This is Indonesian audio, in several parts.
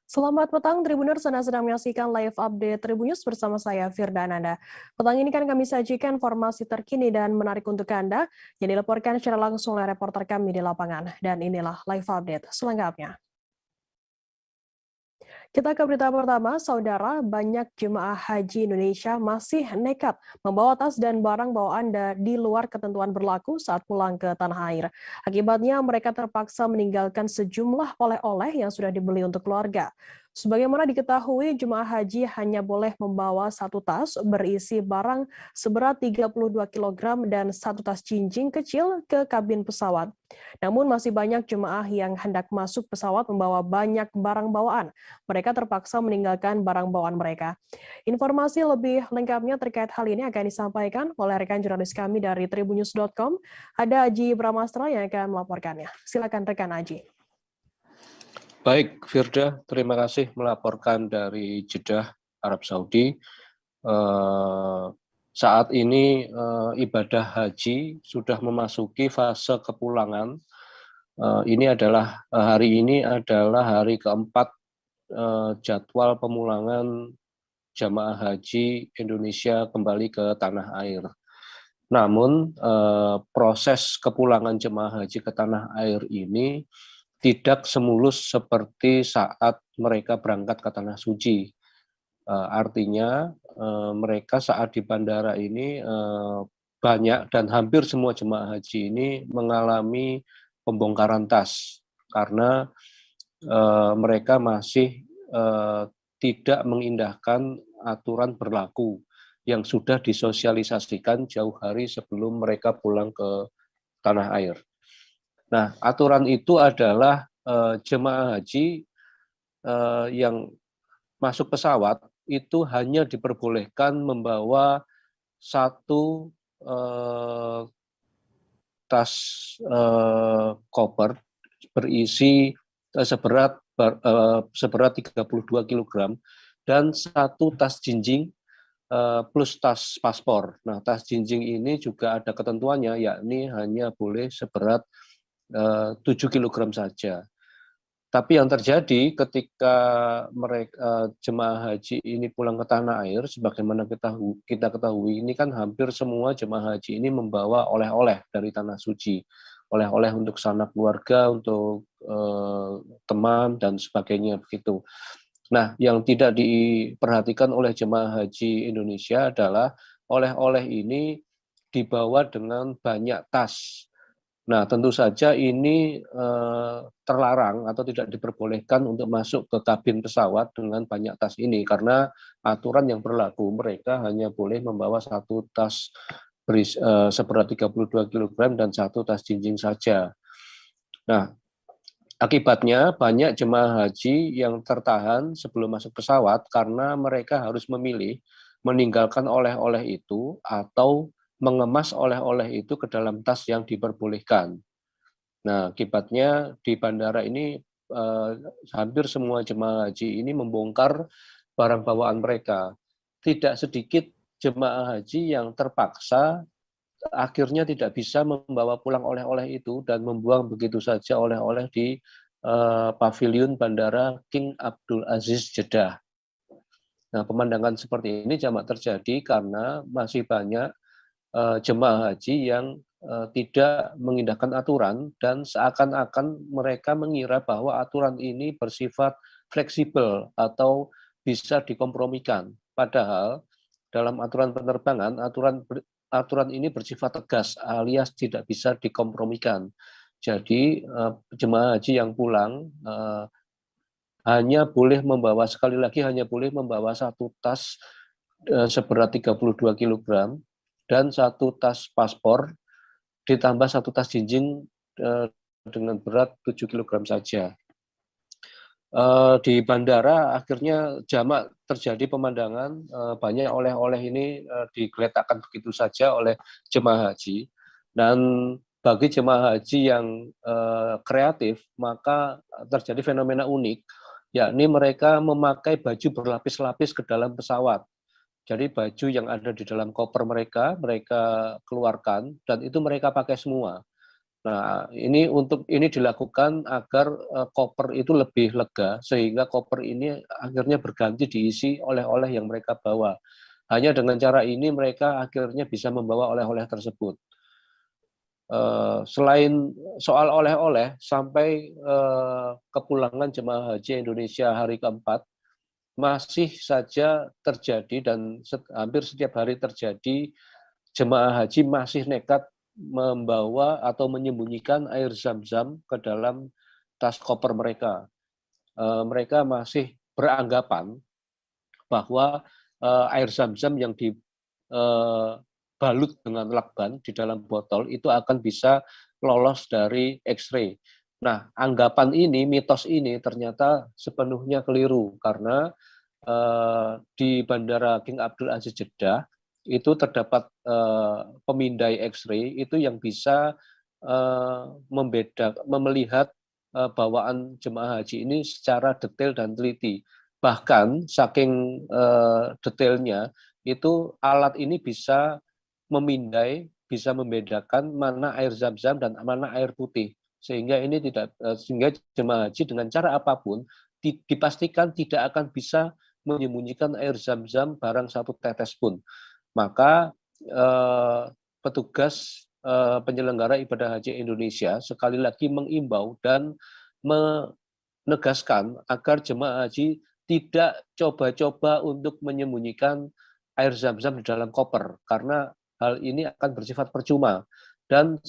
Selamat petang, Tribuners. Anda sedang menyaksikan live update Tribunnews bersama saya, Firda Ananda. Petang ini kan kami sajikan informasi terkini dan menarik untuk Anda yang dilaporkan secara langsung oleh reporter kami di lapangan. Dan inilah live update selengkapnya. Kita ke berita pertama, saudara, banyak jemaah haji Indonesia masih nekat membawa tas dan barang bawaan di luar ketentuan berlaku saat pulang ke tanah air. Akibatnya mereka terpaksa meninggalkan sejumlah oleh-oleh yang sudah dibeli untuk keluarga. Sebagaimana diketahui, jemaah haji hanya boleh membawa satu tas berisi barang seberat 32 kg dan satu tas jinjing kecil ke kabin pesawat. Namun masih banyak jemaah yang hendak masuk pesawat membawa banyak barang bawaan. Mereka terpaksa meninggalkan barang bawaan mereka. Informasi lebih lengkapnya terkait hal ini akan disampaikan oleh rekan jurnalis kami dari tribunnews.com. Ada Aji Bramastra yang akan melaporkannya. Silakan rekan Aji. Baik, Firda, terima kasih melaporkan dari Jeddah, Arab Saudi. Saat ini ibadah haji sudah memasuki fase kepulangan. Ini adalah hari ini adalah hari keempat jadwal pemulangan jamaah haji Indonesia kembali ke tanah air. Namun proses kepulangan jemaah haji ke tanah air ini tidak semulus seperti saat mereka berangkat ke tanah suci. Artinya mereka saat di bandara ini banyak dan hampir semua jemaah haji ini mengalami pembongkaran tas karena mereka masih tidak mengindahkan aturan berlaku yang sudah disosialisasikan jauh hari sebelum mereka pulang ke tanah air. Nah, aturan itu adalah jemaah haji yang masuk pesawat itu hanya diperbolehkan membawa satu tas koper berisi seberat 32 kg dan satu tas jinjing plus tas paspor. Nah, tas jinjing ini juga ada ketentuannya, yakni hanya boleh seberat 7 kg saja. Tapi yang terjadi ketika mereka jemaah haji ini pulang ke tanah air, sebagaimana kita ketahui, ini kan hampir semua jemaah haji ini membawa oleh-oleh dari tanah suci, oleh-oleh untuk sanak keluarga, untuk teman dan sebagainya begitu. Nah, yang tidak diperhatikan oleh jemaah haji Indonesia adalah oleh-oleh ini dibawa dengan banyak tas. Nah, tentu saja ini terlarang atau tidak diperbolehkan untuk masuk ke kabin pesawat dengan banyak tas ini karena aturan yang berlaku mereka hanya boleh membawa satu tas seberat 32 kg dan satu tas jinjing saja. Nah, akibatnya banyak jemaah haji yang tertahan sebelum masuk pesawat karena mereka harus memilih meninggalkan oleh-oleh itu atau mengemas oleh-oleh itu ke dalam tas yang diperbolehkan. Nah, akibatnya di bandara ini hampir semua jemaah haji ini membongkar barang bawaan mereka. Tidak sedikit jemaah haji yang terpaksa akhirnya tidak bisa membawa pulang oleh-oleh itu dan membuang begitu saja oleh-oleh di pavilion Bandara King Abdul Aziz Jeddah. Nah, pemandangan seperti ini jamak terjadi karena masih banyak jemaah haji yang tidak mengindahkan aturan dan seakan-akan mereka mengira bahwa aturan ini bersifat fleksibel atau bisa dikompromikan. Padahal dalam aturan penerbangan, aturan ini bersifat tegas alias tidak bisa dikompromikan. Jadi jemaah haji yang pulang hanya boleh membawa, sekali lagi hanya boleh membawa satu tas seberat 32 kg dan satu tas paspor ditambah satu tas jinjing dengan berat 7 kg saja. Di bandara akhirnya jamak terjadi pemandangan banyak oleh-oleh ini digeletakkan begitu saja oleh jemaah haji, dan bagi jemaah haji yang kreatif maka terjadi fenomena unik, yakni mereka memakai baju berlapis-lapis ke dalam pesawat. Jadi baju yang ada di dalam koper mereka keluarkan dan itu mereka pakai semua. Nah, ini dilakukan agar koper itu lebih lega, sehingga koper ini akhirnya berganti diisi oleh-oleh yang mereka bawa. Hanya dengan cara ini mereka akhirnya bisa membawa oleh-oleh tersebut. Selain soal oleh-oleh, sampai kepulangan jemaah haji Indonesia hari keempat, masih saja terjadi dan hampir setiap hari terjadi jemaah haji masih nekat membawa atau menyembunyikan air zam-zam ke dalam tas koper mereka. Mereka masih beranggapan bahwa air zam-zam yang dibalut dengan lakban di dalam botol itu akan bisa lolos dari X-ray. Nah, anggapan ini, mitos ini ternyata sepenuhnya keliru karena di Bandara King Abdul Aziz Jeddah itu terdapat pemindai X-ray itu yang bisa melihat bawaan jemaah haji ini secara detail dan teliti. Bahkan saking detailnya itu alat ini bisa memindai, bisa membedakan mana air zam-zam dan mana air putih. Sehingga jemaah haji dengan cara apapun dipastikan tidak akan bisa menyembunyikan air zam-zam barang satu tetes pun. Maka petugas penyelenggara ibadah haji Indonesia sekali lagi mengimbau dan menegaskan agar jemaah haji tidak coba-coba untuk menyembunyikan air zam-zam di dalam koper, karena hal ini akan bersifat percuma dan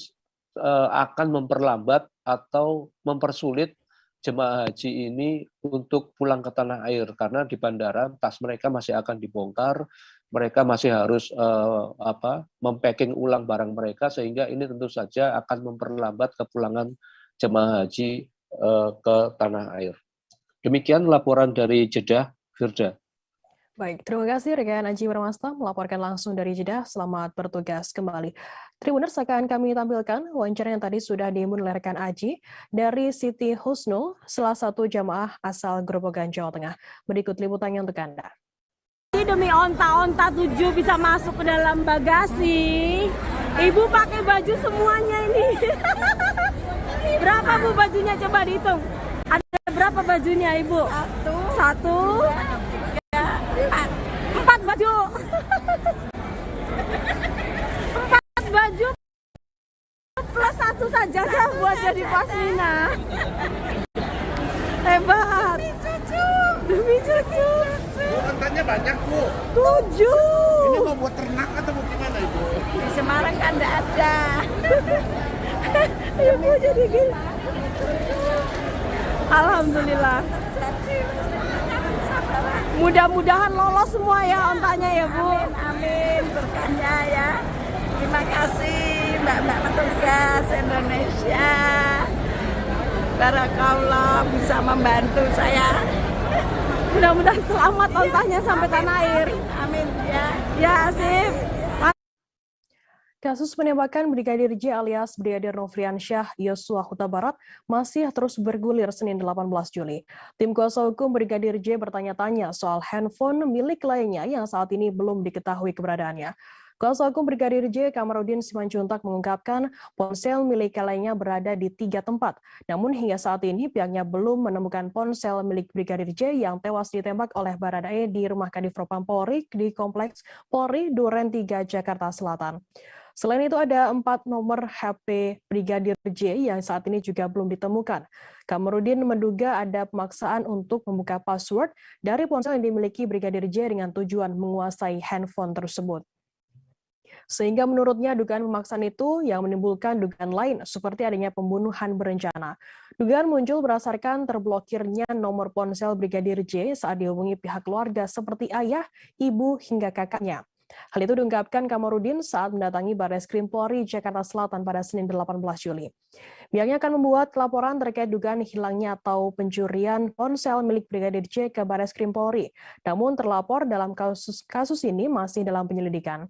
akan memperlambat atau mempersulit jemaah haji ini untuk pulang ke tanah air, karena di bandara tas mereka masih akan dibongkar, mereka masih harus mempacking ulang barang mereka, sehingga ini tentu saja akan memperlambat kepulangan jemaah haji ke tanah air. Demikian laporan dari Jeddah, Firda. Baik, terima kasih rekan Aji Permasta melaporkan langsung dari Jeddah. Selamat bertugas kembali. Tribuners, akan kami tampilkan wawancara yang tadi sudah diimbun oleh rekan Aji dari Siti Husnul, salah satu jamaah asal Grobogan, Jawa Tengah. Berikut liputannya untuk Anda. Demi onta-onta 7 bisa masuk ke dalam bagasi, Ibu pakai baju semuanya ini. Berapa Bu bajunya, coba dihitung. Ada berapa bajunya Ibu? Satu. 4 baju. 4 baju plus 1 saja kan buat jadi pasmina. Hebat. Demi cucu. Ontanya banyak, Bu. 7. Ini mau buat ternak atau mau gimana, Ibu? Di Semarang kan enggak ada. Ibu jadi gini. Alhamdulillah. Mudah-mudahan lolos semua ya ontanya ya Bu. Amin, amin, berkahnya ya. Terima kasih Mbak-mbak petugas Indonesia. Barakallah bisa membantu saya. Mudah-mudahan selamat ontanya sampai tanah air. Amin ya. Ya, sip. Kasus penembakan Brigadir J alias Brigadir Nofriansyah Yosua Huta Barat masih terus bergulir Senin 18 Juli. Tim kuasa hukum Brigadir J bertanya-tanya soal handphone milik lainnya yang saat ini belum diketahui keberadaannya. Kuasa hukum Brigadir J, Kamarudin Simanjuntak, mengungkapkan ponsel milik lainnya berada di 3 tempat. Namun hingga saat ini pihaknya belum menemukan ponsel milik Brigadir J yang tewas ditembak oleh Baradae di rumah Kadif Propam Polri di Kompleks Polri Duren 3, Jakarta Selatan. Selain itu ada 4 nomor HP Brigadir J yang saat ini juga belum ditemukan. Kamarudin menduga ada pemaksaan untuk membuka password dari ponsel yang dimiliki Brigadir J dengan tujuan menguasai handphone tersebut. Sehingga menurutnya dugaan pemaksaan itu yang menimbulkan dugaan lain seperti adanya pembunuhan berencana. Dugaan muncul berdasarkan terblokirnya nomor ponsel Brigadir J saat dihubungi pihak keluarga seperti ayah, ibu, hingga kakaknya. Hal itu diungkapkan Kamarudin saat mendatangi Barreskrim Polri Jakarta Selatan pada Senin 18 Juli. Pihaknya akan membuat laporan terkait dugaan hilangnya atau pencurian ponsel milik Brigadir J ke Barreskrim Polri. Namun terlapor dalam kasus ini masih dalam penyelidikan.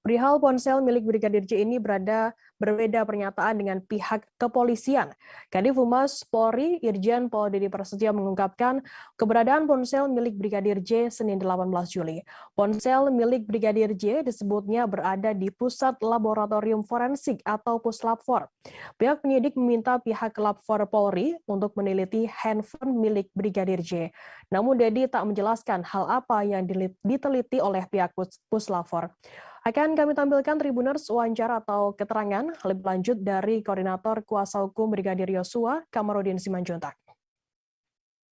Perihal ponsel milik Brigadir J ini berbeda pernyataan dengan pihak kepolisian. Kadif Humas Polri, Irjen Pol Dedy Prasetyo mengungkapkan keberadaan ponsel milik Brigadir J Senin 18 Juli. Ponsel milik Brigadir J disebutnya berada di Pusat Laboratorium Forensik atau Puslapfor. Pihak penyidik meminta pihak Lapfor Polri untuk meneliti handphone milik Brigadir J. Namun Dedy tak menjelaskan hal apa yang diteliti oleh pihak Puslapfor. Akan kami tampilkan Tribuners wawancara atau keterangan lebih lanjut dari Koordinator Kuasa Hukum Brigadir Yosua, Kamarudin Simanjuntak.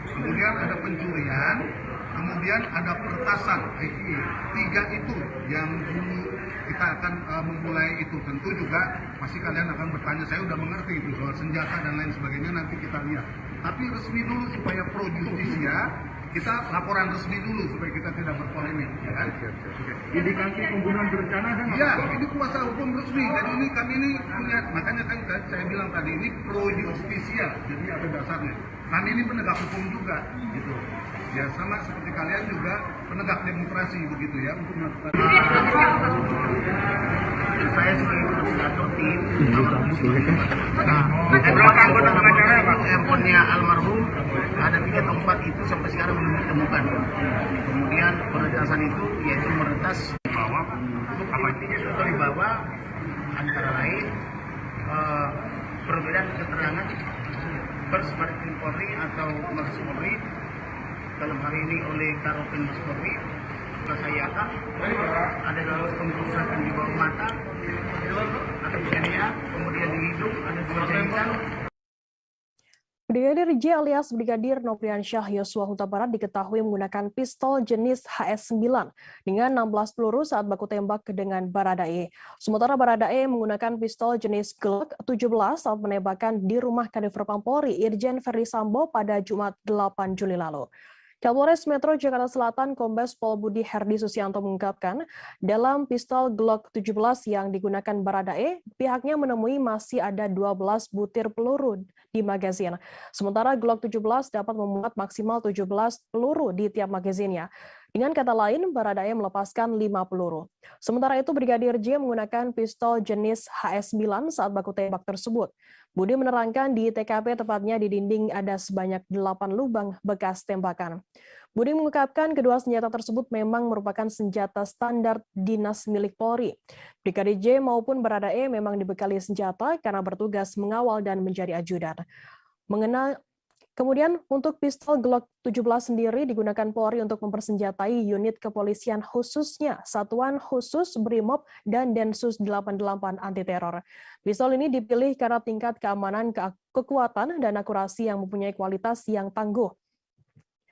Kemudian ada pencurian, kemudian ada peretasan, tiga itu yang dulu kita akan memulai itu. Tentu juga pasti kalian akan bertanya, saya udah mengerti itu soal senjata dan lain sebagainya, nanti kita lihat. Tapi resmi dulu supaya pro justisia, kita laporan resmi dulu supaya kita tidak berpolemik, ya kan? Indikasi pembunuhan berencana kan? Ya, ini kuasa hukum resmi. Jadi ini kami ini punya, makanya kan saya bilang tadi ini pro justisia, jadi ada dasarnya. Kami ini penegak hukum juga, gitu. Ya sama seperti kalian juga penegak demokrasi begitu ya untuk melakukan. Saya sebagai koordinator tim. Berapa anggota pengacara Pak? Handphonenya almarhum ada 3 atau 4 itu sampai sekarang belum ditemukan. Kemudian peretasan itu yaitu meretas bahwa apa intinya sudah dibawa antara lain perbedaan keterangan Pers Maritim Polri atau Mabes Polri dalam hari ini oleh Karopen Mabes Polri kesayangan ada dalam kerusakan di bawah mata, ada penia, kemudian di hidung ada 2 jahitan. Brigadir J alias Brigadir Nopriansyah Yosua Huta Barat diketahui menggunakan pistol jenis HS9 dengan 16 peluru saat baku tembak dengan Baradae. Sementara Baradae menggunakan pistol jenis Glock 17 saat menembakkan di rumah Kadif Propam Polri Irjen Ferry Sambo pada Jumat 8 Juli lalu. Kapolres Metro Jakarta Selatan Kombes Pol Budi Herdi Susianto mengungkapkan, dalam pistol Glock 17 yang digunakan Baradae, pihaknya menemui masih ada 12 butir peluru di magazin. Sementara Glock 17 dapat memuat maksimal 17 peluru di tiap magazinnya. Dengan kata lain, Baradae melepaskan 5 peluru. Sementara itu, Brigadir J menggunakan pistol jenis HS9 saat baku tembak tersebut. Budi menerangkan di TKP tepatnya di dinding ada sebanyak 8 lubang bekas tembakan. Budi mengungkapkan kedua senjata tersebut memang merupakan senjata standar dinas milik Polri. Brigadir J maupun Baradae memang dibekali senjata karena bertugas mengawal dan menjadi ajudan. Kemudian untuk pistol Glock 17 sendiri digunakan Polri untuk mempersenjatai unit kepolisian khususnya Satuan Khusus Brimob dan Densus 88 anti teror. Pistol ini dipilih karena tingkat keamanan, kekuatan, dan akurasi yang mempunyai kualitas yang tangguh.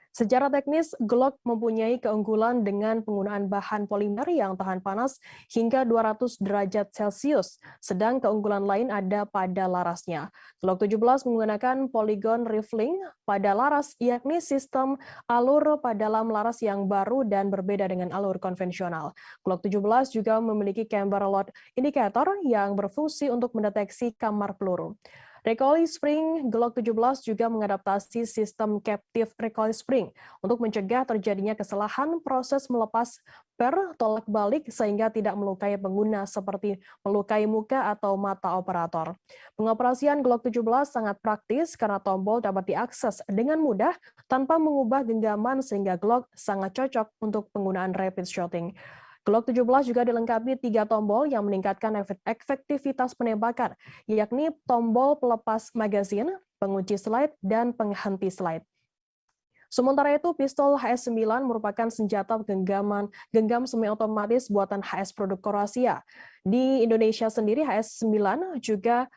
Secara teknis, Glock mempunyai keunggulan dengan penggunaan bahan polimer yang tahan panas hingga 200 derajat Celcius, sedang keunggulan lain ada pada larasnya. Glock 17 menggunakan polygon rifling pada laras, yakni sistem alur pada dalam laras yang baru dan berbeda dengan alur konvensional. Glock 17 juga memiliki chamber load indicator yang berfungsi untuk mendeteksi kamar peluru. Recoil spring Glock 17 juga mengadaptasi sistem captive recoil spring untuk mencegah terjadinya kesalahan proses melepas per tolak balik sehingga tidak melukai pengguna seperti melukai muka atau mata operator. Pengoperasian Glock 17 sangat praktis karena tombol dapat diakses dengan mudah tanpa mengubah genggaman sehingga Glock sangat cocok untuk penggunaan rapid shooting. Glock 17 juga dilengkapi 3 tombol yang meningkatkan efektivitas penembakan, yakni tombol pelepas magazin, pengunci slide, dan penghenti slide. Sementara itu, pistol HS9 merupakan senjata genggam semi-otomatis buatan HS produk Kroasia. Di Indonesia sendiri, HS9 juga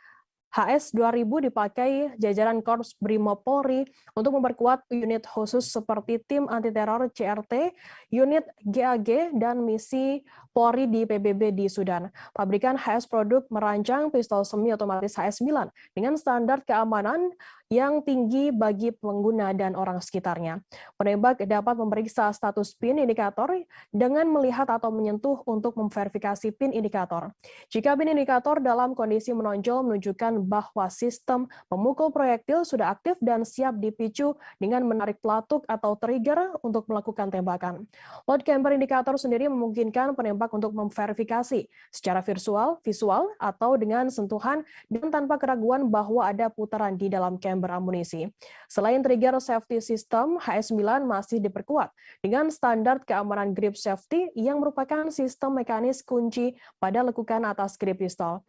HS2000 dipakai jajaran Korps Brimob Polri untuk memperkuat unit khusus seperti tim anti-teror CRT, unit GAG, dan misi Polri di PBB di Sudan. Pabrikan HS Produk merancang pistol semi-otomatis HS9 dengan standar keamanan yang tinggi bagi pengguna dan orang sekitarnya. Penembak dapat memeriksa status PIN indikator dengan melihat atau menyentuh untuk memverifikasi PIN indikator. Jika PIN indikator dalam kondisi menonjol menunjukkan bahwa sistem pemukul proyektil sudah aktif dan siap dipicu dengan menarik pelatuk atau trigger untuk melakukan tembakan. Load camber indikator sendiri memungkinkan penembak untuk memverifikasi secara visual atau dengan sentuhan dan tanpa keraguan bahwa ada putaran di dalam chamber amunisi. Selain trigger safety system, HS9 masih diperkuat dengan standar keamanan grip safety yang merupakan sistem mekanis kunci pada lekukan atas grip pistol.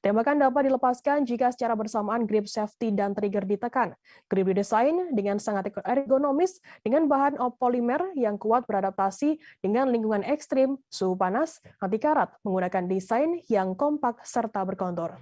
Tembakan dapat dilepaskan jika secara bersamaan grip safety dan trigger ditekan. Grip didesain dengan sangat ergonomis dengan bahan polimer yang kuat beradaptasi dengan lingkungan ekstrim, suhu panas, anti karat, menggunakan desain yang kompak serta berkontur.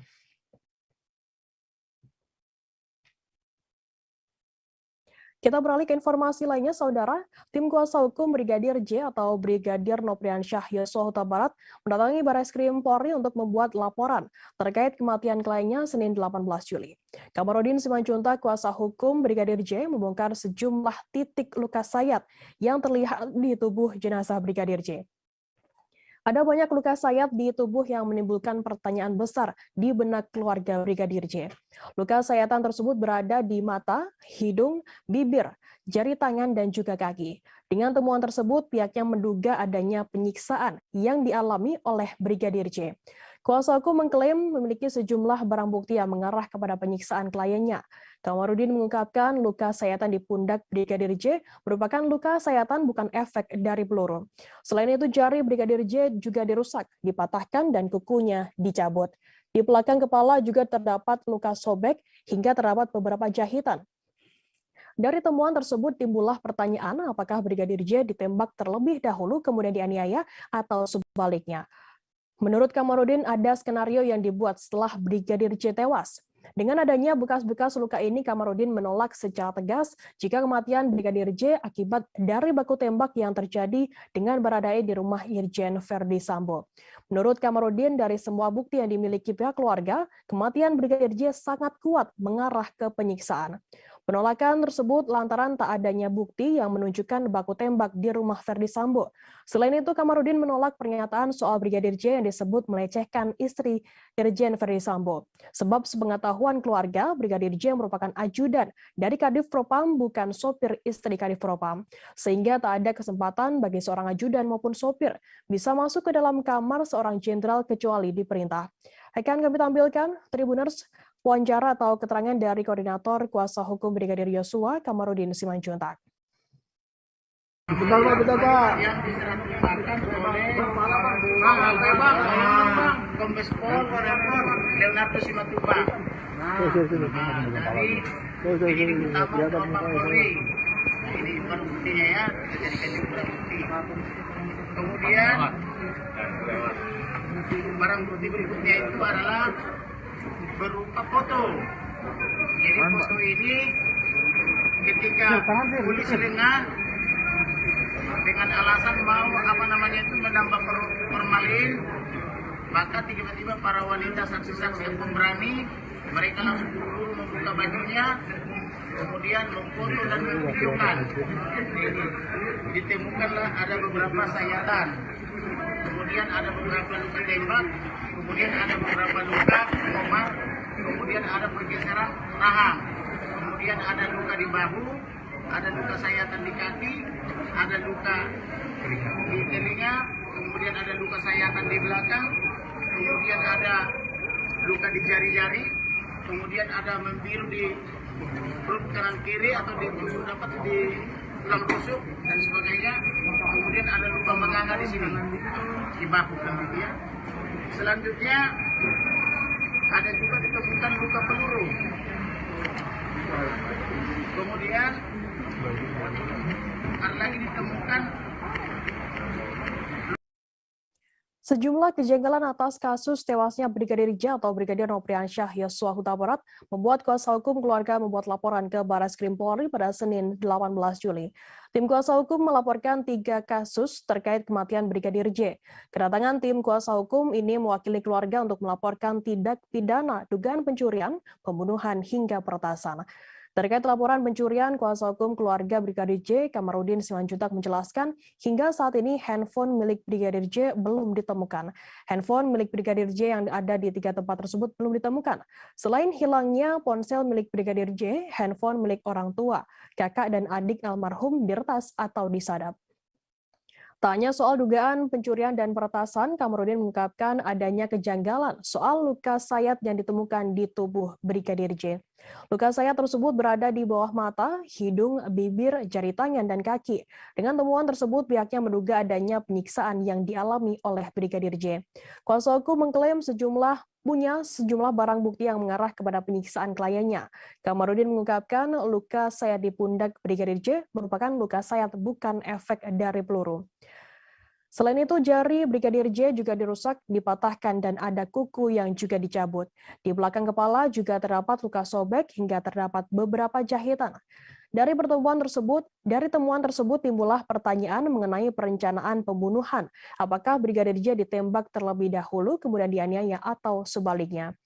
Kita beralih ke informasi lainnya, Saudara. Tim kuasa hukum Brigadir J atau Brigadir Nopriansyah Yosua Huta Barat mendatangi Barreskrim Polri untuk membuat laporan terkait kematian kliennya Senin 18 Juli. Kamarudin Simanjuntak, kuasa hukum Brigadir J, membongkar sejumlah titik luka sayat yang terlihat di tubuh jenazah Brigadir J. Ada banyak luka sayat di tubuh yang menimbulkan pertanyaan besar di benak keluarga Brigadir J. Luka sayatan tersebut berada di mata, hidung, bibir, jari tangan, dan juga kaki. Dengan temuan tersebut, pihaknya menduga adanya penyiksaan yang dialami oleh Brigadir J. Kuasa hukum mengklaim memiliki sejumlah barang bukti yang mengarah kepada penyiksaan kliennya. Kamarudin mengungkapkan luka sayatan di pundak Brigadir J merupakan luka sayatan bukan efek dari peluru. Selain itu, jari Brigadir J juga dirusak, dipatahkan, dan kukunya dicabut. Di belakang kepala juga terdapat luka sobek hingga terdapat beberapa jahitan. Dari temuan tersebut timbullah pertanyaan apakah Brigadir J ditembak terlebih dahulu kemudian dianiaya atau sebaliknya. Menurut Kamarudin, ada skenario yang dibuat setelah Brigadir J tewas. Dengan adanya bekas-bekas luka ini, Kamarudin menolak secara tegas jika kematian Brigadir J akibat dari baku tembak yang terjadi dengan Baradae di rumah Irjen Verdi Sambo. Menurut Kamarudin, dari semua bukti yang dimiliki pihak keluarga, kematian Brigadir J sangat kuat mengarah ke penyiksaan. Penolakan tersebut lantaran tak adanya bukti yang menunjukkan baku tembak di rumah Verdi Sambo. Selain itu, Kamarudin menolak pernyataan soal Brigadir J yang disebut melecehkan istri Irjen Verdi Sambo. Sebab sepengetahuan keluarga, Brigadir J merupakan ajudan dari Kadif Propam, bukan sopir istri Kadif Propam. Sehingga tak ada kesempatan bagi seorang ajudan maupun sopir bisa masuk ke dalam kamar seorang jenderal kecuali diperintah. Akan kami tampilkan, Tribuners, wawancara atau keterangan dari Koordinator Kuasa Hukum Brigadir Yosua, Kamarudin Simanjuntak. Betul Pak. Yang diserahkan oleh Kombes Pol Leonardo Simatupang. Dari penyidik utama Propam Polri. Ini baru buktinya ya, kita jadikan juga barang bukti. Kemudian barang bukti berikutnya itu adalah berupa foto. Jadi foto ini ketika polisi lengah dengan alasan mau menambah formalin, maka tiba-tiba para wanita saksi-saksi yang pemberani mereka langsung buru-buru membuka bajunya, kemudian memfoto dan memvideokan. Ditemukanlah ada beberapa sayatan, kemudian ada beberapa luka tembak, kemudian ada beberapa luka komar, kemudian ada pergeseran rahang, kemudian ada luka di bahu, ada luka sayatan di kaki, ada luka di telinga, kemudian ada luka sayatan di belakang, kemudian ada luka di jari-jari, kemudian ada membiru di perut kanan kiri atau di dapat di tulang rusuk dan sebagainya, kemudian ada luka menganga di sini di bahu kan gitu ya. Selanjutnya ada juga ditemukan luka peluru. Kemudian ada lagi ditemukan Sejumlah kejanggalan atas kasus tewasnya Brigadir J atau Brigadir Nopriansyah Yosua Huta Barat membuat kuasa hukum keluarga membuat laporan ke Barreskrim Polri pada Senin 18 Juli. Tim kuasa hukum melaporkan 3 kasus terkait kematian Brigadir J. Kedatangan tim kuasa hukum ini mewakili keluarga untuk melaporkan tindak pidana dugaan pencurian, pembunuhan hingga peretasan. Terkait laporan pencurian, kuasa hukum keluarga Brigadir J, Kamarudin Simanjuntak menjelaskan, hingga saat ini handphone milik Brigadir J belum ditemukan. Handphone milik Brigadir J yang ada di 3 tempat tersebut belum ditemukan. Selain hilangnya ponsel milik Brigadir J, handphone milik orang tua, kakak dan adik almarhum diretas atau disadap. Tanya soal dugaan pencurian dan peretasan, Kamarudin mengungkapkan adanya kejanggalan soal luka sayat yang ditemukan di tubuh Brigadir J. Luka sayat tersebut berada di bawah mata, hidung, bibir, jari tangan, dan kaki. Dengan temuan tersebut, pihaknya menduga adanya penyiksaan yang dialami oleh Brigadir J. Kuasa hukum mengklaim punya sejumlah barang bukti yang mengarah kepada penyiksaan kliennya. Kamarudin mengungkapkan luka sayat di pundak Brigadir J merupakan luka sayat bukan efek dari peluru. Selain itu, jari Brigadir J juga dirusak, dipatahkan, dan ada kuku yang juga dicabut. Di belakang kepala juga terdapat luka sobek hingga terdapat beberapa jahitan. Dari temuan tersebut timbullah pertanyaan mengenai perencanaan pembunuhan. Apakah Brigadir J ditembak terlebih dahulu kemudian dianiaya atau sebaliknya?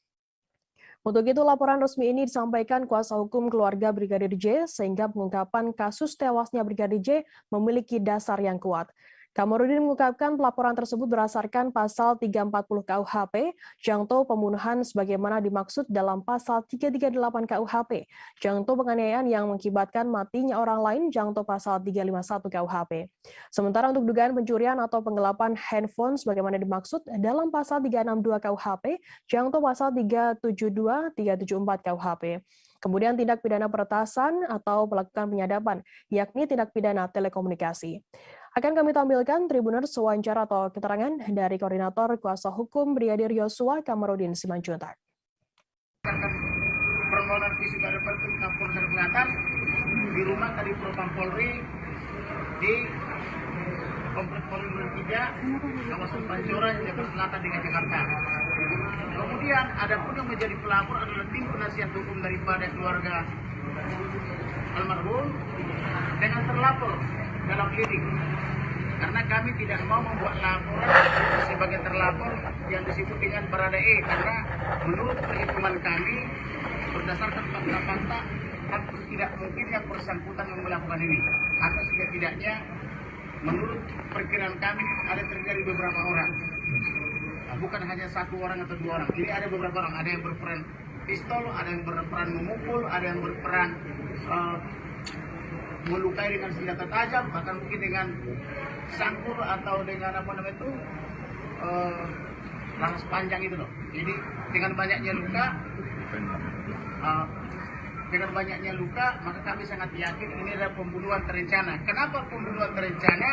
Untuk itu, laporan resmi ini disampaikan kuasa hukum keluarga Brigadir J sehingga pengungkapan kasus tewasnya Brigadir J memiliki dasar yang kuat. Kamarudin mengungkapkan pelaporan tersebut berdasarkan pasal 340 KUHP, jangto pembunuhan sebagaimana dimaksud dalam pasal 338 KUHP, jangto penganiayaan yang mengakibatkan matinya orang lain, jangto pasal 351 KUHP. Sementara untuk dugaan pencurian atau penggelapan handphone sebagaimana dimaksud dalam pasal 362 KUHP, jangto pasal 372, 374 KUHP. Kemudian tindak pidana peretasan atau melakukan penyadapan, yakni tindak pidana telekomunikasi. Akan kami tampilkan Tribuners wawancara atau keterangan dari Koordinator Kuasa Hukum Brigadir Yosua Kamarudin Simanjuntak. Permohonan fisik dari Kapolres Selatan di rumah Kadif Propam Polri di Kompleks Polri Duren 3, kawasan Pancoran, Jakarta Selatan dengan Jakarta. Kemudian ada pun yang menjadi pelapor adalah tim penasihat hukum daripada keluarga almarhum dengan terlapor dalam lidik. Karena kami tidak mau membuat laporan sebagai terlapor yang disebut dengan Barada E, karena menurut perhitungan kami berdasarkan fakta-fakta hampir tidak mungkin yang bersangkutan yang melakukan ini. Atau setidak-tidaknya menurut perkiraan kami ada terjadi beberapa orang. Nah, bukan hanya 1 orang atau 2 orang. Ini ada beberapa orang. Ada yang berperan pistol, ada yang berperan memukul, ada yang berperan melukai dengan senjata tajam, bahkan mungkin dengan sangkur atau dengan apa namanya itu laras panjang itu loh. Jadi dengan banyaknya luka, maka kami sangat yakin ini adalah pembunuhan terencana. Kenapa pembunuhan terencana?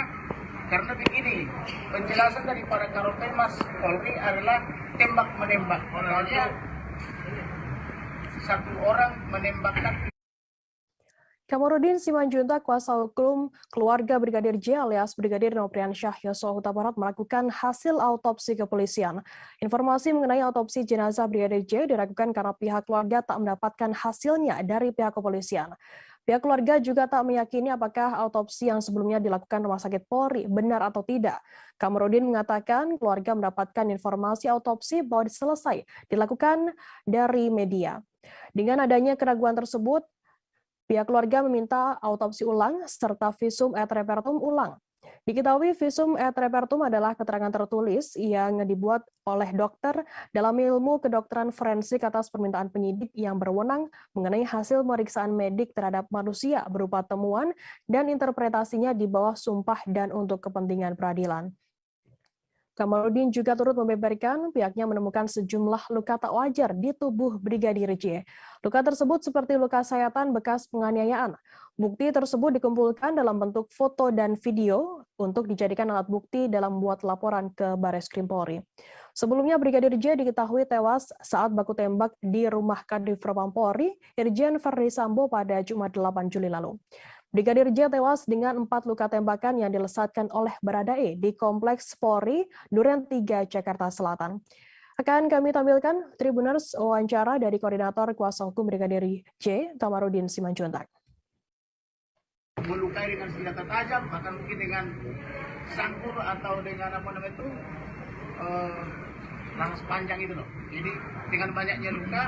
Karena begini, penjelasan daripada Karopenmas Polri adalah tembak menembak. Orangnya 1 orang menembakkan. Kamarudin Simanjuntak, kuasa hukum keluarga Brigadir J alias Brigadir Nopriansyah Yosua Huta Barat melakukan hasil autopsi kepolisian. Informasi mengenai autopsi jenazah Brigadir J diragukan karena pihak keluarga tak mendapatkan hasilnya dari pihak kepolisian. Pihak keluarga juga tak meyakini apakah autopsi yang sebelumnya dilakukan Rumah Sakit Polri benar atau tidak. Kamarudin mengatakan keluarga mendapatkan informasi autopsi bahwa selesai dilakukan dari media. Dengan adanya keraguan tersebut, pihak keluarga meminta autopsi ulang serta visum et repertum ulang. Diketahui visum et repertum adalah keterangan tertulis yang dibuat oleh dokter dalam ilmu kedokteran forensik atas permintaan penyidik yang berwenang mengenai hasil pemeriksaan medik terhadap manusia berupa temuan dan interpretasinya di bawah sumpah dan untuk kepentingan peradilan. Kamarudin juga turut membeberkan pihaknya menemukan sejumlah luka tak wajar di tubuh Brigadir J. Luka tersebut seperti luka sayatan bekas penganiayaan. Bukti tersebut dikumpulkan dalam bentuk foto dan video untuk dijadikan alat bukti dalam membuat laporan ke Bareskrim Polri. Sebelumnya Brigadir J diketahui tewas saat baku tembak di rumah Kadif Propam Polri, Irjen Verdi Sambo pada Jumat 8 Juli lalu. Brigadir J tewas dengan 4 luka tembakan yang dilesatkan oleh Barada E di Kompleks Polri Duren 3, Jakarta Selatan. Akan kami tampilkan Tribuners wawancara dari Koordinator Kuasa Hukum Brigadir J, Kamarudin Simanjuntak. Melukai dengan senjata tajam, bahkan mungkin dengan sangkur atau dengan apa namanya itu laras panjang itu loh. Jadi dengan banyaknya luka,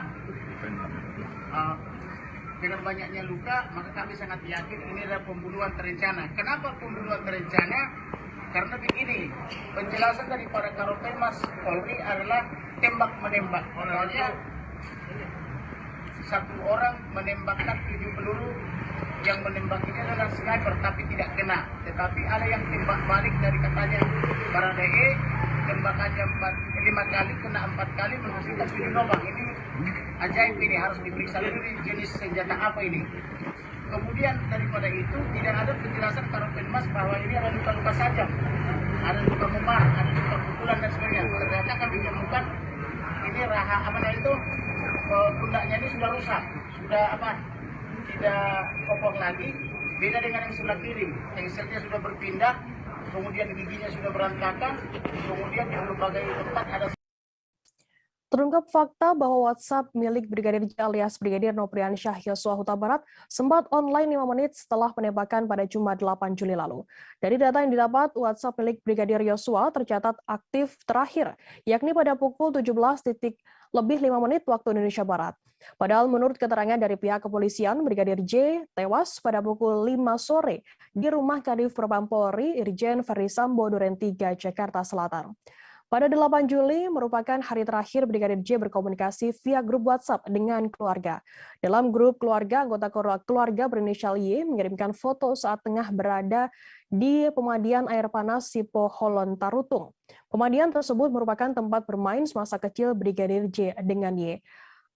dengan banyaknya luka, maka kami sangat yakin ini adalah pembunuhan terencana. Kenapa pembunuhan terencana? Karena begini, penjelasan daripada Karopenmas Polri adalah tembak-menembak. Makanya satu orang menembakkan 7 peluru, yang menembak ini adalah sniper tapi tidak kena. Tetapi ada yang tembak balik dari katanya Baradae, tembakannya 5 kali, kena 4 kali, menghasilkan 7 lubang. Ini ajaib, ini harus diperiksa dulu jenis senjata apa ini. Kemudian daripada itu tidak ada penjelasan Karopenmas bahwa ini ada luka-luka saja, ada luka memar, ada luka pukulan dan sebagainya. Ternyata kami menemukan ini pundaknya ini sudah rusak, sudah tidak kokoh lagi. Beda dengan yang sebelah kiri, engselnya sudah berpindah, kemudian giginya sudah berantakan, kemudian di berbagai tempat ada. Terungkap fakta bahwa WhatsApp milik Brigadir J alias Brigadir Nopriansyah Yosua Huta Barat sempat online 5 menit setelah penembakan pada Jumat 8 Juli lalu. Dari data yang didapat, WhatsApp milik Brigadir Yosua tercatat aktif terakhir, yakni pada pukul 17.05 waktu Indonesia Barat. Padahal menurut keterangan dari pihak kepolisian, Brigadir J tewas pada pukul 5 sore di rumah Kadif Propam Polri Irjen Ferdi Sambo Duren 3, Jakarta Selatan. Pada 8 Juli merupakan hari terakhir Brigadir J berkomunikasi via grup WhatsApp dengan keluarga. Dalam grup keluarga, anggota keluarga berinisial Y mengirimkan foto saat tengah berada di pemandian air panas Sipo Holon Tarutung. Pemandian tersebut merupakan tempat bermain semasa kecil Brigadir J dengan Y.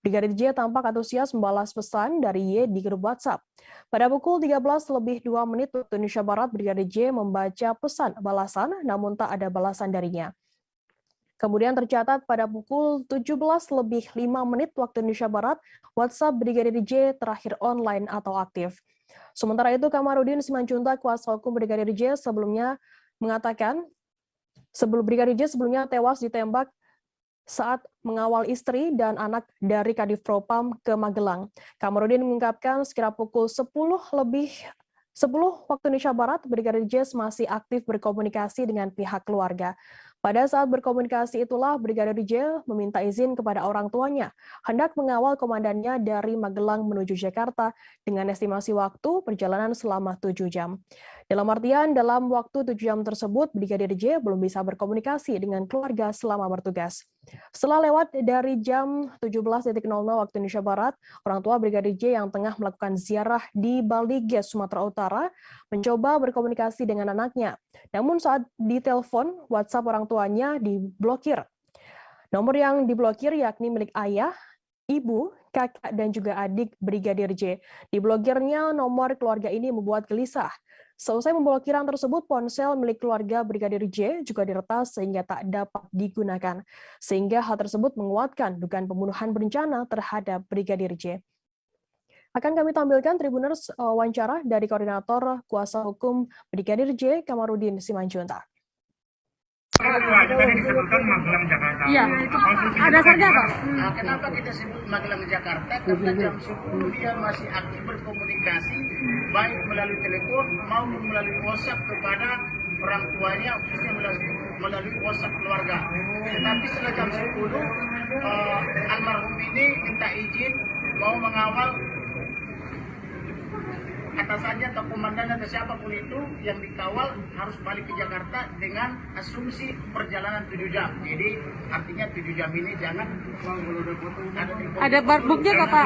Brigadir J tampak antusias membalas pesan dari Y di grup WhatsApp. Pada pukul 13:02 waktu Indonesia Barat, Brigadir J membaca pesan balasan, namun tak ada balasan darinya. Kemudian tercatat pada pukul 17:05 waktu Indonesia Barat, WhatsApp Brigadir J terakhir online atau aktif. Sementara itu, Kamarudin Simanjuntak, kuasa hukum Brigadir J sebelumnya mengatakan, Brigadir J sebelumnya tewas ditembak saat mengawal istri dan anak dari Kadif Propam ke Magelang. Kamarudin mengungkapkan sekira pukul 10 waktu Indonesia Barat, Brigadir J masih aktif berkomunikasi dengan pihak keluarga. Pada saat berkomunikasi itulah Brigadir J meminta izin kepada orang tuanya hendak mengawal komandannya dari Magelang menuju Jakarta dengan estimasi waktu perjalanan selama 7 jam. Dalam artian, dalam waktu 7 jam tersebut, Brigadir J belum bisa berkomunikasi dengan keluarga selama bertugas. Setelah lewat dari jam 17.00 waktu Indonesia Barat, orang tua Brigadir J yang tengah melakukan ziarah di Balige, Sumatera Utara, mencoba berkomunikasi dengan anaknya. Namun saat ditelepon, WhatsApp orang tuanya diblokir. Nomor yang diblokir yakni milik ayah, ibu, kakak, dan juga adik Brigadir J. Diblokirnya nomor keluarga ini membuat gelisah. Selesai pemblokiran tersebut, ponsel milik keluarga Brigadir J juga diretas sehingga tak dapat digunakan. Sehingga hal tersebut menguatkan dugaan pembunuhan berencana terhadap Brigadir J. Akan kami tampilkan Tribuners wawancara dari Koordinator Kuasa Hukum Brigadir J, Kamarudin Simanjuntak. Tadi disebutkan Magelang Jakarta. Iya, ada saja kok. Kenapa kita sebut Magelang Jakarta? Karena jam 10 dia masih aktif berkomunikasi baik melalui telepon maupun melalui WhatsApp kepada orang tuanya, khususnya melalui WhatsApp keluarga. Tetapi setelah jam 10 almarhum ini minta izin mau mengawal atasannya atau komandan atau siapapun itu yang dikawal harus balik ke Jakarta dengan asumsi perjalanan 7 jam. Jadi artinya 7 jam ini jangan Ada barbuknya nggak Pak?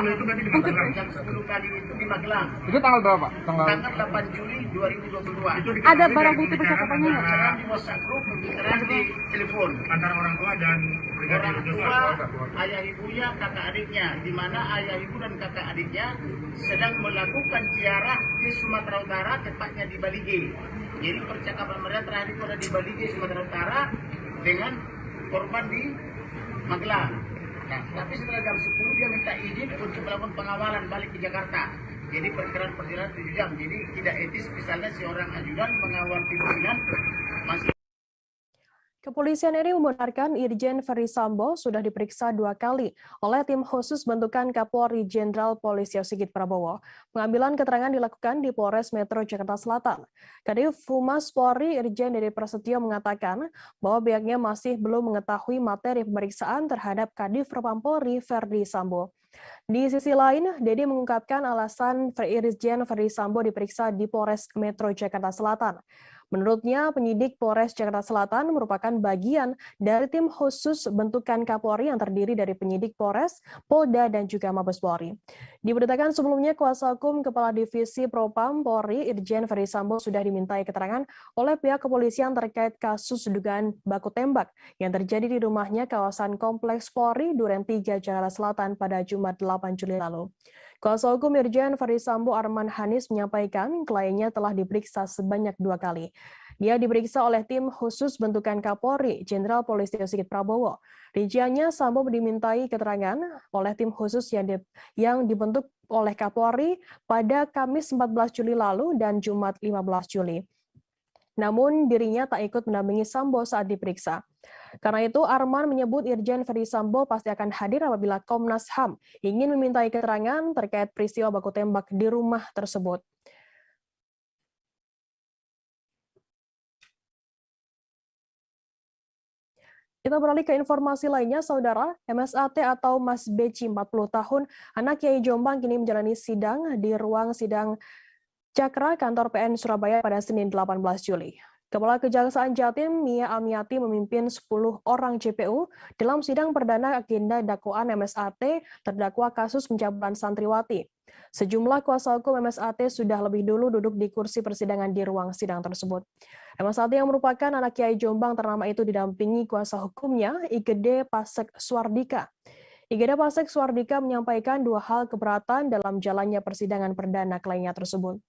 jam 10 kali itu di Magelang. Itu tanggal berapa Pak? Tanggal 8 Juli 2022. Ada barang bukti percakapannya nggak? Pembicaraan di WhatsApp group, pembicaraan di telepon Antara orang tua dan orang tua, ayah ibunya, kakak adiknya, di mana ayah ibu dan kakak adiknya sedang melakukan ziarah di Sumatera Utara, tepatnya di Balige. Jadi percakapan mereka terakhir itu ada di Balige, Sumatera Utara dengan korban di Magelang. Nah, tapi setelah jam 10 dia minta izin untuk melakukan pengawalan balik ke Jakarta. Jadi perkiraan perjalanan 7 jam. Jadi tidak etis misalnya seorang ajudan mengawal pimpinan masih. Kepolisian RI membenarkan Irjen Ferdi Sambo sudah diperiksa 2 kali oleh tim khusus bentukan Kapolri Jenderal Polisi Sigit Prabowo. Pengambilan keterangan dilakukan di Polres Metro Jakarta Selatan. Kadif Humas Polri Irjen Dede Prasetyo mengatakan bahwa pihaknya masih belum mengetahui materi pemeriksaan terhadap Kadif Propam Polri Ferdi Sambo. Di sisi lain, Dedi mengungkapkan alasan Irjen Ferdy Sambo diperiksa di Polres Metro Jakarta Selatan. Menurutnya, penyidik Polres Jakarta Selatan merupakan bagian dari tim khusus bentukan Kapolri yang terdiri dari penyidik Polres, Polda, dan juga Mabes Polri. Diberitakan sebelumnya, kuasa hukum Kepala Divisi Propam Polri, Irjen Ferdy Sambo, sudah dimintai keterangan oleh pihak kepolisian terkait kasus dugaan baku tembak yang terjadi di rumahnya kawasan Kompleks Polri, Duren 3, Jakarta Selatan pada Jumat 8 Juli lalu. Kuasa hukum Irjen Ferdy Sambo, Arman Hanis, menyampaikan kliennya telah diperiksa sebanyak 2 kali. Dia diperiksa oleh tim khusus bentukan Kapolri, Jenderal Polisi Sigit Prabowo. Rinciannya, Sambo dimintai keterangan oleh tim khusus yang dibentuk oleh Kapolri pada Kamis 14 Juli lalu dan Jumat 15 Juli. Namun dirinya tak ikut mendampingi Sambo saat diperiksa. Karena itu, Arman menyebut Irjen Ferdy Sambo pasti akan hadir apabila Komnas HAM ingin memintai keterangan terkait peristiwa baku tembak di rumah tersebut. Kita beralih ke informasi lainnya, Saudara. MSAT atau Mas Beci, 40 tahun, anak Kiai Jombang kini menjalani sidang di ruang sidang Cakra Kantor PN Surabaya pada Senin 18 Juli. Kepala Kejaksaan Jatim, Mia Amiati, memimpin 10 orang JPU dalam sidang perdana agenda dakwaan MSAT terdakwa kasus pencabulan santriwati. Sejumlah kuasa hukum MSAT sudah lebih dulu duduk di kursi persidangan di ruang sidang tersebut. MSAT yang merupakan anak Kiai Jombang ternama itu didampingi kuasa hukumnya, Igede Pasek Suardika. Igede Pasek Suardika menyampaikan 2 hal keberatan dalam jalannya persidangan perdana kliennya tersebut.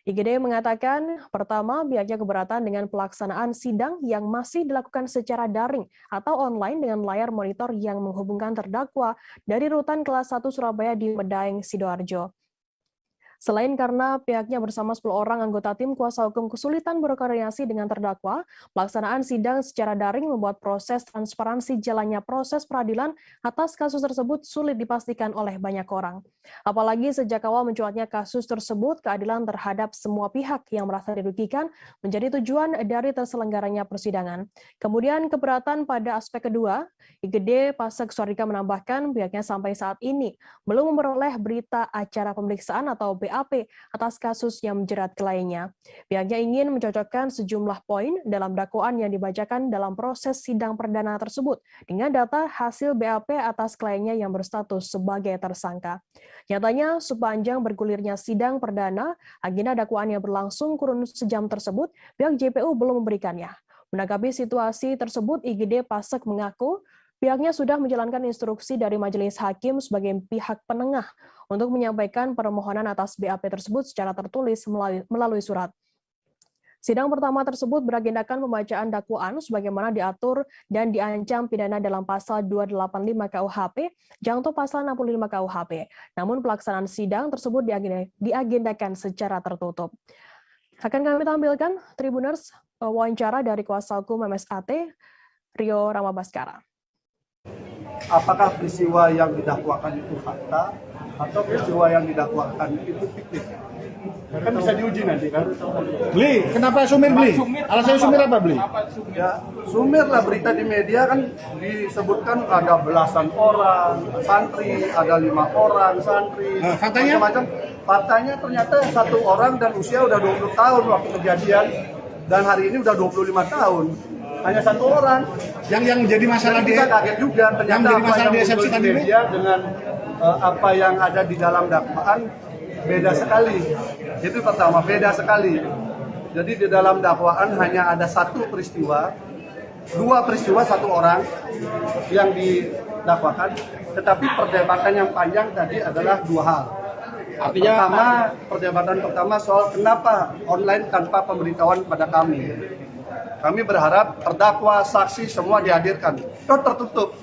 Igede mengatakan, pertama, pihaknya keberatan dengan pelaksanaan sidang yang masih dilakukan secara daring atau online dengan layar monitor yang menghubungkan terdakwa dari rutan kelas 1 Surabaya di Medaeng, Sidoarjo. Selain karena pihaknya bersama 10 orang anggota tim kuasa hukum kesulitan berkoordinasi dengan terdakwa, pelaksanaan sidang secara daring membuat proses transparansi jalannya proses peradilan atas kasus tersebut sulit dipastikan oleh banyak orang. Apalagi sejak awal mencuatnya kasus tersebut, keadilan terhadap semua pihak yang merasa dirugikan menjadi tujuan dari terselenggaranya persidangan. Kemudian keberatan pada aspek kedua, Igede Pasek Suardika menambahkan pihaknya sampai saat ini belum memperoleh berita acara pemeriksaan atau BAP atas kasus yang menjerat kliennya. Pihaknya ingin mencocokkan sejumlah poin dalam dakwaan yang dibacakan dalam proses sidang perdana tersebut dengan data hasil BAP atas kliennya yang berstatus sebagai tersangka. Nyatanya, sepanjang bergulirnya sidang perdana, agenda dakwaan yang berlangsung kurun sejam tersebut, pihak JPU belum memberikannya. Menanggapi situasi tersebut, Igede Pasek mengaku pihaknya sudah menjalankan instruksi dari majelis hakim sebagai pihak penengah untuk menyampaikan permohonan atas BAP tersebut secara tertulis melalui surat. Sidang pertama tersebut beragendakan pembacaan dakwaan sebagaimana diatur dan diancam pidana dalam pasal 285 KUHP, jangto pasal 65 KUHP. Namun pelaksanaan sidang tersebut diagendakan secara tertutup. Akan kami tampilkan, Tribuners, wawancara dari kuasa hukum MSAT, Rio Ramabaskara. Apakah peristiwa yang didakwakan itu fakta atau peristiwa yang didakwakan itu fiktif? Kan bisa diuji nanti kan. Beli, kenapa sumir beli? Alasannya sumir apa beli? Ya, sumir lah, berita di media kan disebutkan ada belasan orang santri, ada 5 orang santri. Nah, faktanya? Macam-macam. Faktanya ternyata 1 orang dan usia udah 20 tahun waktu kejadian dan hari ini udah 25 tahun. Hanya 1 orang. Yang menjadi masalah di kaget juga ternyata yang menjadi masalah di eksepsi tadi media dengan apa yang ada di dalam dakwaan beda sekali. Itu pertama, beda sekali. Jadi di dalam dakwaan hanya ada 1 peristiwa, 2 peristiwa 1 orang yang didakwakan, tetapi perdebatan yang panjang tadi adalah 2 hal. Artinya, perdebatan pertama soal kenapa online tanpa pemberitahuan pada kami. Kami berharap terdakwa, saksi semua dihadirkan. Itu tertutup.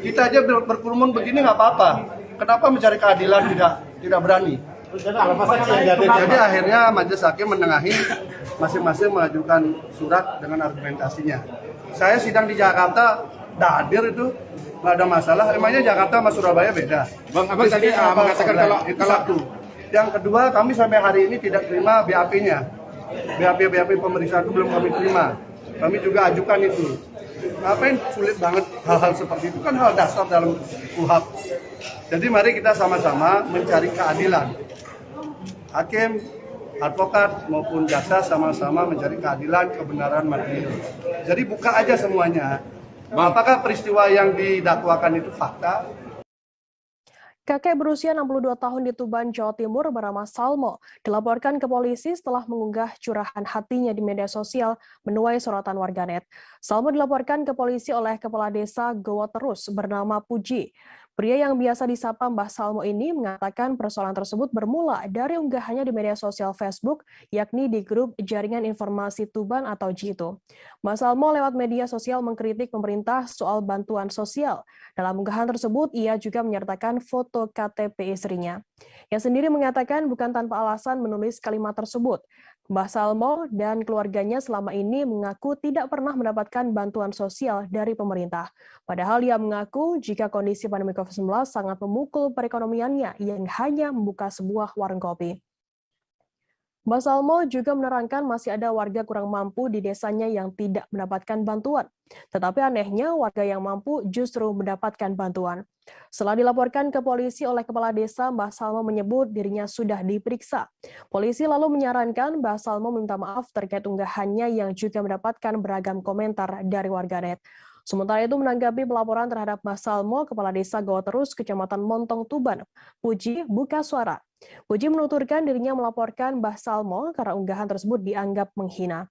Kita aja berkerumun begini nggak apa-apa. Kenapa mencari keadilan tidak berani? Jadi akhirnya majelis hakim menengahi, masing-masing mengajukan surat dengan argumentasinya. Saya sidang di Jakarta, nggak hadir itu, nggak ada masalah. Emangnya Jakarta sama Surabaya beda? Bang Abang tadi mengatakan kalau satu. Yang kedua, kami sampai hari ini tidak terima BAP-nya. BAP pemeriksaan itu belum kami terima. Kami juga ajukan itu. Ngapain sulit banget hal-hal seperti itu, kan hal dasar dalam KUHP. Jadi mari kita sama-sama mencari keadilan. Hakim, advokat maupun jaksa sama-sama mencari keadilan, kebenaran material. Jadi buka aja semuanya. Apakah peristiwa yang didakwakan itu fakta? Kakek berusia 62 tahun di Tuban, Jawa Timur bernama Salmo dilaporkan ke polisi setelah mengunggah curahan hatinya di media sosial menuai sorotan warganet. Salmo dilaporkan ke polisi oleh Kepala Desa Gowo Terus bernama Puji. Pria yang biasa disapa Mbah Salmo ini mengatakan persoalan tersebut bermula dari unggahannya di media sosial Facebook, yakni di grup Jaringan Informasi Tuban atau JITO. Mbah Salmo lewat media sosial mengkritik pemerintah soal bantuan sosial. Dalam unggahan tersebut, ia juga menyertakan foto KTP istrinya. Ia sendiri mengatakan bukan tanpa alasan menulis kalimat tersebut. Mbah Salmo dan keluarganya selama ini mengaku tidak pernah mendapatkan bantuan sosial dari pemerintah. Padahal ia mengaku jika kondisi pandemi COVID-19 sangat memukul perekonomiannya yang hanya membuka sebuah warung kopi. Mbah Salmo juga menerangkan masih ada warga kurang mampu di desanya yang tidak mendapatkan bantuan. Tetapi anehnya warga yang mampu justru mendapatkan bantuan. Setelah dilaporkan ke polisi oleh Kepala Desa, Mbah Salmo menyebut dirinya sudah diperiksa. Polisi lalu menyarankan Mbah Salmo meminta maaf terkait unggahannya yang juga mendapatkan beragam komentar dari warganet. Sementara itu menanggapi pelaporan terhadap Mbah Salmo, Kepala Desa Gowo Terus, Kecamatan Montong, Tuban, Puji buka suara. Puji menuturkan dirinya melaporkan Mbah Salmo karena unggahan tersebut dianggap menghina.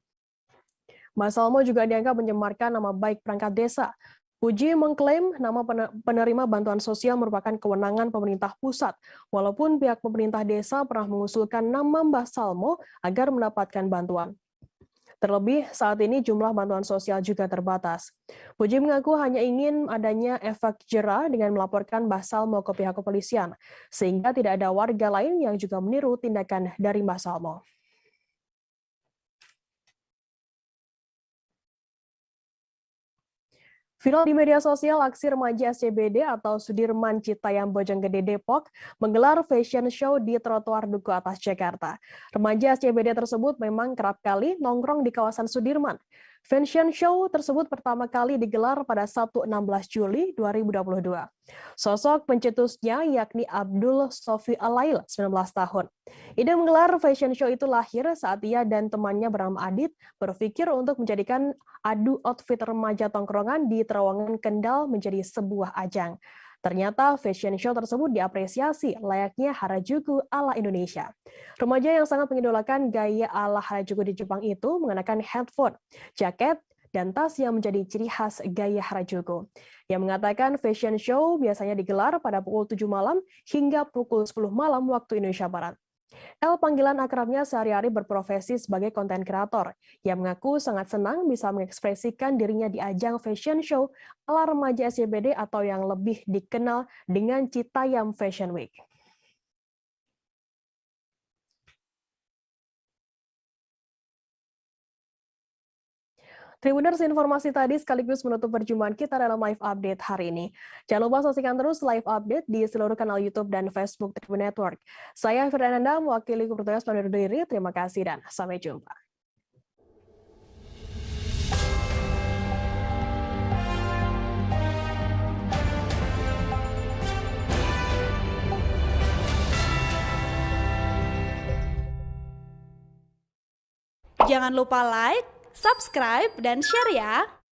Mbah Salmo juga dianggap mencemarkan nama baik perangkat desa. Puji mengklaim nama penerima bantuan sosial merupakan kewenangan pemerintah pusat, walaupun pihak pemerintah desa pernah mengusulkan nama Mbah Salmo agar mendapatkan bantuan. Terlebih, saat ini jumlah bantuan sosial juga terbatas. Puji mengaku hanya ingin adanya efek jera dengan melaporkan Mbah Salmo ke pihak kepolisian, sehingga tidak ada warga lain yang juga meniru tindakan dari Mbah Salmo. Viral di media sosial, aksi remaja SCBD atau Sudirman Citayam Bojonggede Depok menggelar fashion show di trotoar Duku Atas Jakarta. Remaja SCBD tersebut memang kerap kali nongkrong di kawasan Sudirman. Fashion show tersebut pertama kali digelar pada Sabtu 16 Juli 2022. Sosok pencetusnya yakni Abdul Sofi Alail, 19 tahun. Ide menggelar fashion show itu lahir saat ia dan temannya bernama Adit berpikir untuk menjadikan adu outfit remaja tongkrongan di terowongan Kendal menjadi sebuah ajang. Ternyata fashion show tersebut diapresiasi layaknya Harajuku ala Indonesia. Remaja yang sangat mengidolakan gaya ala Harajuku di Jepang itu mengenakan headphone, jaket, dan tas yang menjadi ciri khas gaya Harajuku. Yang mengatakan fashion show biasanya digelar pada pukul 7 malam hingga pukul 10 malam waktu Indonesia Barat. L, panggilan akrabnya, sehari-hari berprofesi sebagai konten kreator. Ia mengaku sangat senang bisa mengekspresikan dirinya di ajang fashion show ala remaja SCBD atau yang lebih dikenal dengan Citayam Fashion Week. Tribuners, informasi tadi sekaligus menutup perjumpaan kita dalam live update hari ini. Jangan lupa saksikan terus live update di seluruh kanal YouTube dan Facebook Tribun Network. Saya Fernanda, mewakili bertugas pada diri. Terima kasih dan sampai jumpa. Jangan lupa like, subscribe, dan share ya!